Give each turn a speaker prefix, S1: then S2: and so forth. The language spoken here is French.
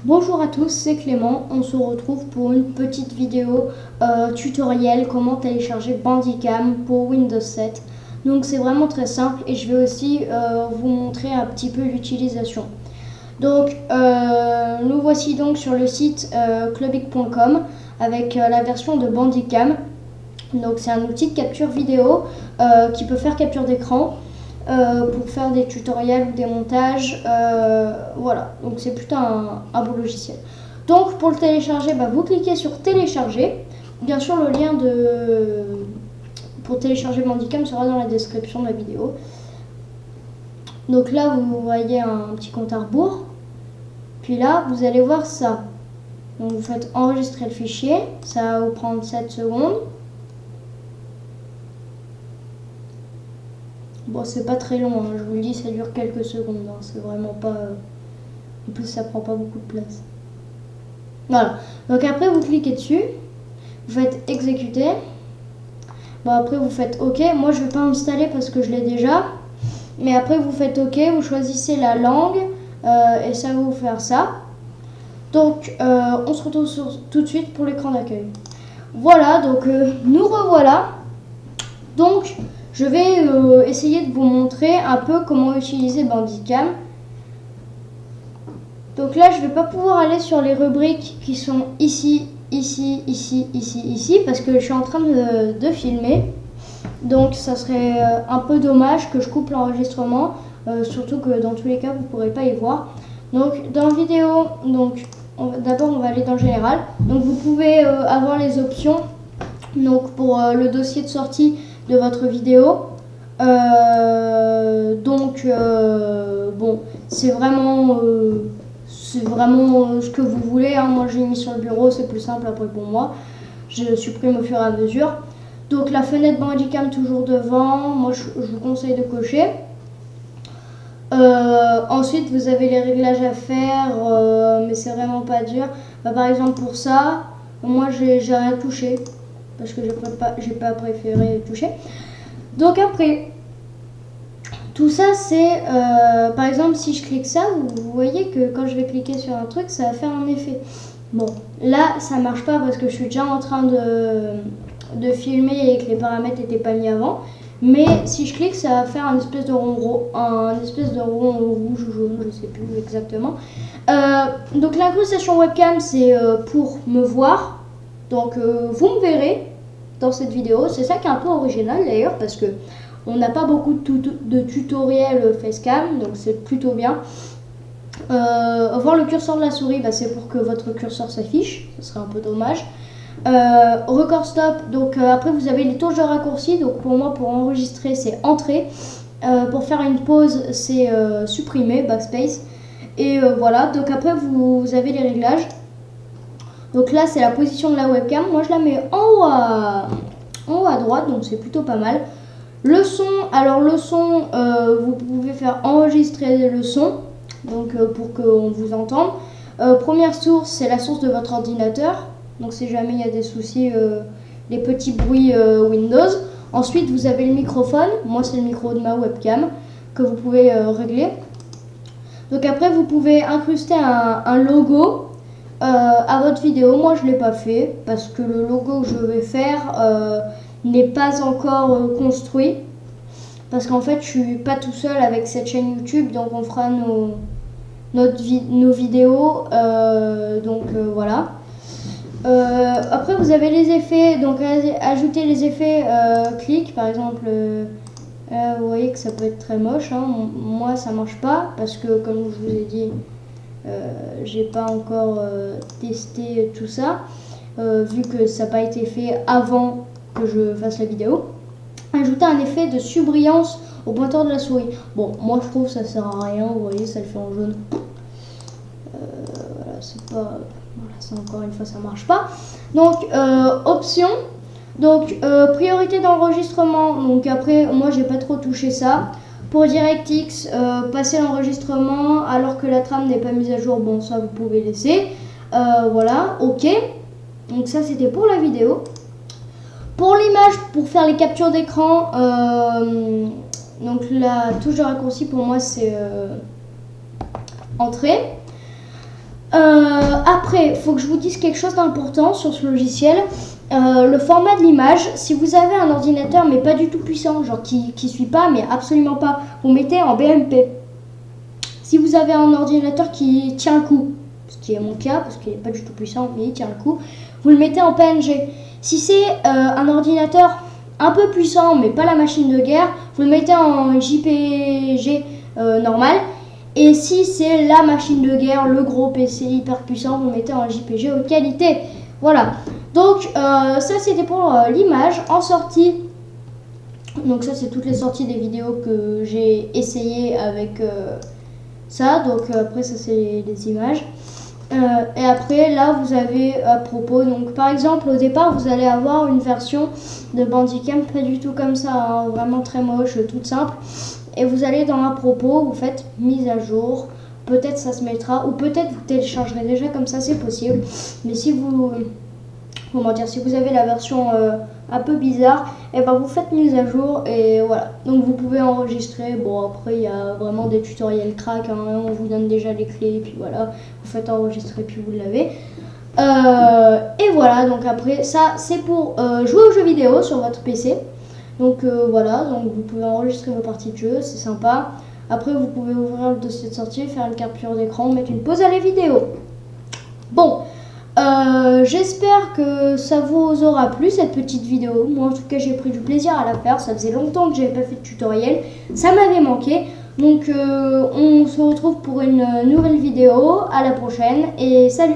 S1: Bonjour à tous, c'est Clément. On se retrouve pour une petite vidéo tutoriel comment télécharger Bandicam pour Windows 7. Donc c'est vraiment très simple et je vais aussi vous montrer un petit peu l'utilisation. Donc nous voici donc sur le site clubic.com avec la version de Bandicam. Donc c'est un outil de capture vidéo qui peut faire capture d'écran. Pour faire des tutoriels ou des montages, voilà, donc c'est plutôt un beau logiciel. Donc pour le télécharger, vous cliquez sur télécharger. Bien sûr, le lien pour télécharger Bandicam sera dans la description de la vidéo. Donc là, vous voyez un petit compte à rebours. Puis là, vous allez voir ça. Donc vous faites enregistrer le fichier, ça va vous prendre 7 secondes. Bon, c'est pas très long, hein, je vous le dis, ça dure quelques secondes, hein, c'est vraiment pas... En plus, ça prend pas beaucoup de place. Voilà, donc après, vous cliquez dessus, vous faites exécuter. Bon, après, vous faites OK. Moi, je vais pas installer parce que je l'ai déjà. Mais après, vous faites OK, vous choisissez la langue et ça va vous faire ça. Donc, on se retrouve tout de suite pour l'écran d'accueil. Voilà, donc nous revoilà. Donc, je vais essayer de vous montrer un peu comment utiliser Bandicam. Donc là, je ne vais pas pouvoir aller sur les rubriques qui sont ici, ici, parce que je suis en train de filmer. Donc ça serait un peu dommage que je coupe l'enregistrement, surtout que dans tous les cas, vous ne pourrez pas y voir. Donc dans vidéo, d'abord on va aller dans général. Donc vous pouvez avoir les options donc, pour le dossier de sortie de votre vidéo. Bon, c'est vraiment ce que vous voulez, hein. Moi j'ai mis sur le bureau, c'est plus simple après pour moi. Je supprime au fur et à mesure. Donc la fenêtre Bandicam toujours devant, moi je vous conseille de cocher. Ensuite vous avez les réglages à faire, mais c'est vraiment pas dur. Par exemple pour ça, moi j'ai rien touché parce que j'ai pas préféré toucher. Donc après, tout ça c'est, par exemple si je clique ça, vous voyez que quand je vais cliquer sur un truc, ça va faire un effet. Bon, là ça marche pas parce que je suis déjà en train de filmer et que les paramètres n'étaient pas mis avant. Mais si je clique, ça va faire un espèce de rond rouge ou jaune, je sais plus exactement. Donc l'incrustation webcam, c'est pour me voir. Donc vous me verrez dans cette vidéo. C'est ça qui est un peu original d'ailleurs parce que on n'a pas beaucoup de tutoriels facecam, donc c'est plutôt bien. Voir le curseur de la souris, c'est pour que votre curseur s'affiche, ce serait un peu dommage. Record stop, donc après vous avez les touches de raccourci. Donc pour moi, pour enregistrer, c'est entrée. Pour faire une pause, c'est supprimer, backspace. Et voilà, donc après vous avez les réglages. Donc là, c'est la position de la webcam. Moi, je la mets en haut à droite, donc c'est plutôt pas mal. Le son, alors le son, vous pouvez faire enregistrer le son, donc pour qu'on vous entende. Première source, c'est la source de votre ordinateur. Donc si jamais il y a des soucis, les petits bruits Windows. Ensuite, vous avez le microphone. Moi, c'est le micro de ma webcam que vous pouvez régler. Donc après, vous pouvez incruster un logo à votre vidéo. Moi, je ne l'ai pas fait parce que le logo que je vais faire n'est pas encore construit. Parce qu'en fait, je suis pas tout seul avec cette chaîne YouTube. Donc on fera nos vidéos. Voilà. Après vous avez les effets, donc ajouter les effets clic par exemple. Vous voyez que ça peut être très moche, hein. Moi ça marche pas parce que comme je vous ai dit, j'ai pas encore testé tout ça, vu que ça n'a pas été fait avant que je fasse la vidéo. Ajouter un effet de surbrillance au pointeur de la souris. Bon, moi je trouve que ça sert à rien, vous voyez, ça le fait en jaune. Voilà, c'est pas... Voilà, ça encore une fois ça marche pas. Donc options, donc priorité d'enregistrement. Donc après moi j'ai pas trop touché ça. Pour DirectX, passer l'enregistrement alors que la trame n'est pas mise à jour. Bon, ça vous pouvez laisser. Voilà, ok. Donc ça c'était pour la vidéo. Pour l'image, pour faire les captures d'écran, donc la touche de raccourci pour moi c'est entrée. Après, il faut que je vous dise quelque chose d'important sur ce logiciel. Le format de l'image, si vous avez un ordinateur mais pas du tout puissant, genre qui suit pas mais absolument pas, vous mettez en BMP. Si vous avez un ordinateur qui tient le coup, ce qui est mon cas parce qu'il n'est pas du tout puissant mais il tient le coup, vous le mettez en PNG. Si c'est un ordinateur un peu puissant mais pas la machine de guerre, vous le mettez en JPG normal. Et si c'est la machine de guerre, le gros PC hyper puissant, vous le mettez en JPG haute qualité. Voilà. Donc ça c'était pour l'image en sortie. Donc ça c'est toutes les sorties des vidéos que j'ai essayé avec ça. Donc après ça c'est les images. Et après là vous avez à propos, donc par exemple au départ vous allez avoir une version de Bandicam pas du tout comme ça, hein, vraiment très moche, toute simple. Et vous allez dans à propos, vous faites mise à jour, peut-être ça se mettra, ou peut-être vous téléchargerez déjà comme ça, c'est possible. Mais si vous, comment dire, si vous avez la version un peu bizarre, et ben vous faites mise à jour et voilà. Donc vous pouvez enregistrer. Bon après il y a vraiment des tutoriels crack, hein, on vous donne déjà les clés, et puis voilà, vous faites enregistrer puis vous l'avez. Et voilà, donc après ça c'est pour jouer aux jeux vidéo sur votre PC. Donc voilà, donc vous pouvez enregistrer vos parties de jeu, c'est sympa. Après vous pouvez ouvrir le dossier de sortie, faire une capture d'écran, mettre une pause à la vidéo. Bon, j'espère que ça vous aura plu cette petite vidéo. Moi en tout cas j'ai pris du plaisir à la faire, ça faisait longtemps que j'avais pas fait de tutoriel, ça m'avait manqué. Donc on se retrouve pour une nouvelle vidéo, à la prochaine et salut!